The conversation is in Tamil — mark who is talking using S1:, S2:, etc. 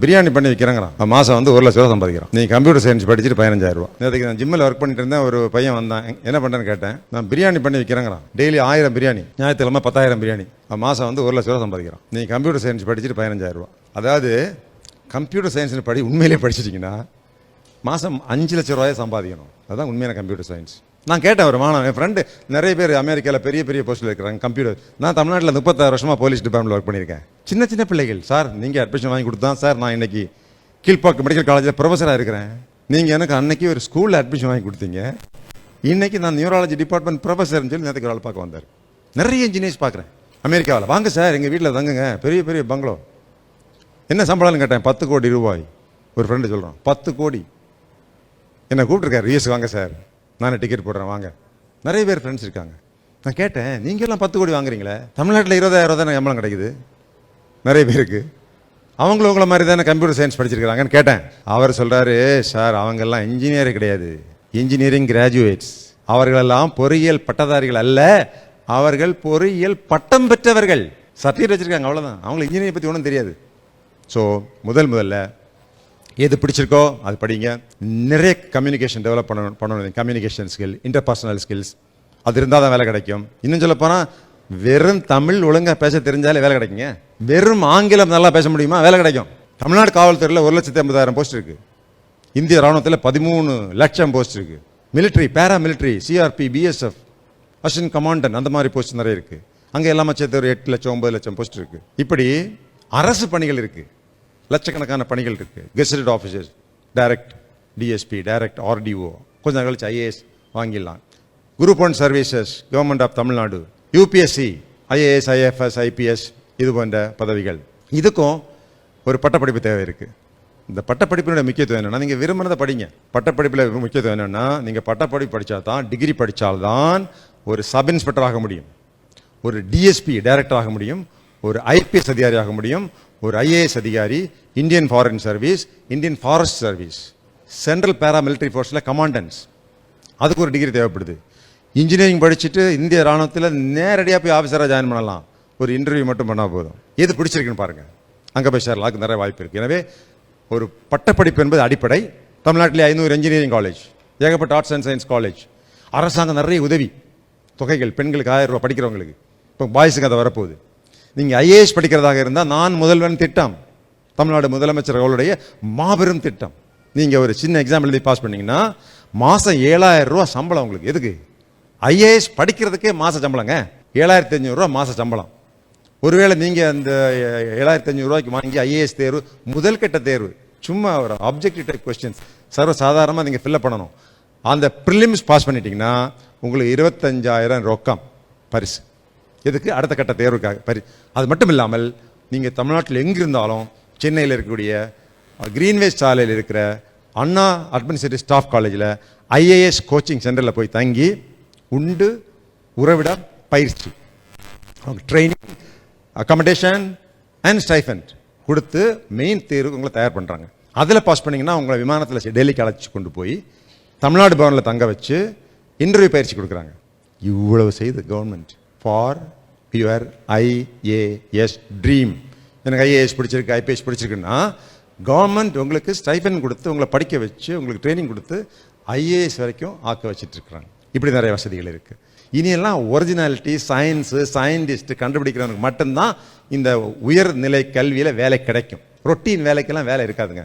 S1: பிரியாணி பண்ணி விற்கிறேங்கிறான். மாதம் வந்து 1 லட்ச ரூபா சம்பாதிக்கிறான். நீ கம்ப்யூட்டர் சயின்ஸ் படிச்சுட்டு 15,000 ரூபா. நேற்றுக்கு நான் ஜிம்மில் ஒர்க் பண்ணிட்டு இருந்தேன். ஒரு பையன் வந்தான், என்ன பண்ணுறேன்னு கேட்டேன். நான் பிரியாணி பண்ணி விற்கிறேங்கிறான். டெய்லி 1000 பிரியாணி, ஞாயிற்றுக்கிழமை 10,000 பிரியாணி. மாதம் வந்து 1 லட்ச ரூபா சம்பாதிக்கிறான். நீ கம்ப்யூட்டர் சயின்ஸ் படிச்சுட்டு 15,000 ரூபா. அதாவது கம்ப்யூட்டர் சயின்ஸ் உண்மையிலே படிச்சிட்டிங்கன்னா மாதம் 5 லட்ச ரூபாயை சம்பாதிக்கணும். அதுதான் உண்மையான கம்ப்யூட்டர் சயின்ஸ். நான் கேட்டேன், ஒரு மாணவன், என் ஃப்ரெண்டு நிறைய பேர் அமெரிக்காவில் பெரிய பெரிய போஸ்ட்டில் இருக்கிறாங்க கம்ப்யூட்டர். நான் தமிழ்நாட்டில் 36 வருஷமாக போலீஸ் டிபார்ட்மெண்ட்டில் ஒர்க் பண்ணியிருக்கேன். சின்ன சின்ன பிள்ளைகள், சார் நீங்கள் அட்மிஷன் வாங்கி கொடுத்தா சார் நான் இன்னைக்கு கீழ்பாக்கம் மெடிக்கல் காலேஜில் ப்ரொஃபஸராக இருக்கிறேன். நீங்கள் எனக்கு அன்னைக்கு ஒரு ஸ்கூலில் அட்மிஷன் வாங்கி கொடுத்தீங்க, இன்னைக்கு நான் நியூராலஜி டிபார்ட்மெண்ட் ப்ரொஃபஸர்னு சொல்லி நேற்றுக்கு ஆள் பார்க்க வந்தார். நிறைய இன்ஜினியர்ஸ் பார்க்குறேன் அமெரிக்காவில். வாங்க சார் எங்கள் வீட்டில் தங்குங்க, பெரிய பெரிய பங்களோ. என்ன சம்பளம்னு கேட்டேன். 10 கோடி ரூபாய். ஒரு ஃப்ரெண்டு சொல்கிறான் 10 கோடி. என்னை கூப்பிட்டுருக்காரு, யூஎஸ் வாங்க சார், நானே டிக்கெட் போடுறேன் வாங்க. நிறைய பேர் ஃப்ரெண்ட்ஸ் இருக்காங்க. நான் கேட்டேன், நீங்கள் எல்லாம் 10 கோடி வாங்குறீங்களே, தமிழ்நாட்டில் 20,000 தானே சம்பளம் கிடைக்குது நிறைய பேருக்கு, அவங்களும் உங்களை மாதிரி தானே கம்ப்யூட்டர் சயின்ஸ் படிச்சிருக்கிறாங்கன்னு கேட்டேன். அவர் சொல்கிறாரு, சார் அவங்கெல்லாம் இன்ஜினியரே கிடையாது, இன்ஜினியரிங் கிராஜுவேட்ஸ். அவர்களெல்லாம் பொறியியல் பட்டதாரிகள் அல்ல, அவர்கள் பொறியியல் பட்டம் பெற்றவர்கள், சர்டிஃபிகேட் வச்சுருக்காங்க, அவ்வளோதான். அவங்களுக்கு இன்ஜினியரிங் பற்றி ஒன்றும் தெரியாது. ஸோ முதல்ல எது பிடிச்சிருக்கோ அது படிங்க. நிறைய கம்யூனிகேஷன் டெவலப் பண்ணணும். கம்யூனிகேஷன் ஸ்கில், இன்டர்பர்சனல் ஸ்கில்ஸ், அது இருந்தால் தான் வேலை கிடைக்கும். இன்னும் சொல்ல போனால் வெறும் தமிழ் ஒழுங்காக பேச தெரிஞ்சாலே வேலை கிடைக்குங்க. வெறும் ஆங்கிலம் நல்லா பேச முடியுமா, வேலை கிடைக்கும். தமிழ்நாடு காவல்துறையில் 1,80,000 போஸ்ட் இருக்குது. இந்திய ராணுவத்தில் 13 லட்சம் போஸ்ட் இருக்குது. மிலிட்ரி, பேரா military, CRP, BSF, assistant commandant, அந்த மாதிரி போஸ்ட் நிறைய இருக்குது. அங்கே எல்லாமே சேர்த்து ஒரு 8 லட்சம் 9 லட்சம் போஸ்ட் இருக்குது. இப்படி அரசு பணிகள் இருக்குது, லட்சக்கணக்கான பணிகள் இருக்குது. Gazetted officers, direct DSP, direct RTO, கொஞ்சம் கழிச்சு ஐஏஎஸ் வாங்கிடலாம். Group 1 services, government of Tamil Nadu, UPSC, IAS, IFS, IPS, இது போன்ற பதவிகள். இதுக்கும் ஒரு பட்டப்படிப்பு தேவை இருக்குது. இந்த பட்டப்படிப்பினுடைய முக்கியத்துவம் என்னென்னா, நீங்கள் விரும்பினதை படிங்க. பட்டப்படிப்பில் முக்கியத்துவம் என்னென்னா, நீங்கள் பட்டப்படிப்பு படித்தா தான், டிகிரி படித்தால்தான் ஒரு சப் இன்ஸ்பெக்டர் ஆக முடியும், ஒரு டிஎஸ்பி டைரக்டர் ஆக முடியும், ஒரு ஐபிஎஸ் அதிகாரி ஆக முடியும், ஒரு ஐஏஎஸ் அதிகாரி, Indian foreign service, Indian forest service, central paramilitary ஃபோர்ஸில் கமாண்டன்ஸ், அதுக்கு ஒரு டிகிரி தேவைப்படுது. இன்ஜினியரிங் படிச்சுட்டு இந்திய ராணுவத்தில் நேரடியாக போய் ஆஃபீஸராக ஜாயின் பண்ணலாம். ஒரு இன்டர்வியூ மட்டும் பண்ணால் போதும். எது பிடிச்சிருக்குன்னு பாருங்கள், அங்கே போய் சேரலாம். அதுக்கு நிறைய வாய்ப்பு இருக்குது. எனவே ஒரு பட்டப்படிப்பு என்பது அடிப்படை. தமிழ்நாட்டிலே 500 இன்ஜினியரிங் காலேஜ், ஏகப்பட்ட ஆர்ட்ஸ் அண்ட் சயின்ஸ் காலேஜ், அரசாங்கம் நிறைய உதவி தொகைகள், பெண்களுக்கு 1000 ரூபா படிக்கிறவங்களுக்கு. இப்போ பாய்ஸுக்கு அதை வரப்போகுது. நீங்கள் ஐஏஎஸ் படிக்கிறதாக இருந்தால் நான் முதல்வன் திட்டம், தமிழ்நாடு முதலமைச்சர் அவர்களுடைய மாபெரும் திட்டம். நீங்கள் ஒரு சின்ன எக்ஸாம் எழுதி பாஸ் பண்ணிங்கன்னா மாதம் 7,000 ரூபா சம்பளம் உங்களுக்கு. எதுக்கு? ஐஏஎஸ் படிக்கிறதுக்கே மாத சம்பளங்க, 7,500 ரூபா மாத சம்பளம். ஒருவேளை நீங்கள் அந்த 7,500 ரூபாய்க்கு வாங்கி ஐஏஎஸ் தேர்வு, முதல் கட்ட தேர்வு, சும்மா ஒரு ஆப்ஜெக்டிவ் டைப் கொஸ்டின்ஸ் சர்வ சாதாரணமாக நீங்கள் ஃபில்அப் பண்ணணும். அந்த ப்ரிலிம்ஸ் பாஸ் பண்ணிட்டீங்கன்னா உங்களுக்கு 25,000 ரொக்கம் பரிசு. எதுக்கு? அடுத்த கட்ட தேர்வுக்காக அது மட்டும் இல்லாமல் நீங்கள் தமிழ்நாட்டில் எங்கிருந்தாலும், சென்னையில் இருக்கக்கூடிய கிரீன்வேஸ் சாலையில் இருக்கிற அண்ணா அட்மினிஸ்ட்ரேட்டிவ் ஸ்டாஃப் காலேஜில் ஐஏஎஸ் கோச்சிங் சென்டரில் போய் தங்கி உண்டு உறவிட பயிற்சி, ட்ரைனிங், அக்காமடேஷன் அண்ட் ஸ்டைஃபண்ட் கொடுத்து மெயின் தேர்வு உங்களை தயார் பண்ணுறாங்க. அதில் பாஸ் பண்ணிங்கன்னா உங்களை விமானத்தில் டெல்லிக்கு அழைச்சி கொண்டு போய் தமிழ்நாடு பவனில் தங்க வச்சு இன்டர்வியூ பயிற்சி கொடுக்குறாங்க. இவ்வளவு செய்து government for your IAS dream. எனக்கு ஐஏஎஸ் பிடிச்சிருக்கு, ஐபிஎஸ் பிடிச்சிருக்குன்னா கவர்மெண்ட் உங்களுக்கு ஸ்டைஃபன் கொடுத்து உங்களை படிக்க வச்சு உங்களுக்கு ட்ரைனிங் கொடுத்து ஐஏஎஸ் வரைக்கும் ஆக்க வச்சுட்ருக்குறாங்க. இப்படி நிறைய வசதிகள் இருக்குது. இனியெல்லாம் ஒரிஜினாலிட்டி, சயின்ஸு, சயின்டிஸ்ட் கண்டுபிடிக்கிறவனுக்கு மட்டும்தான் இந்த உயர்நிலை கல்வியில் வேலை கிடைக்கும். ரொட்டீன் வேலைக்கெல்லாம் வேலை இருக்காதுங்க.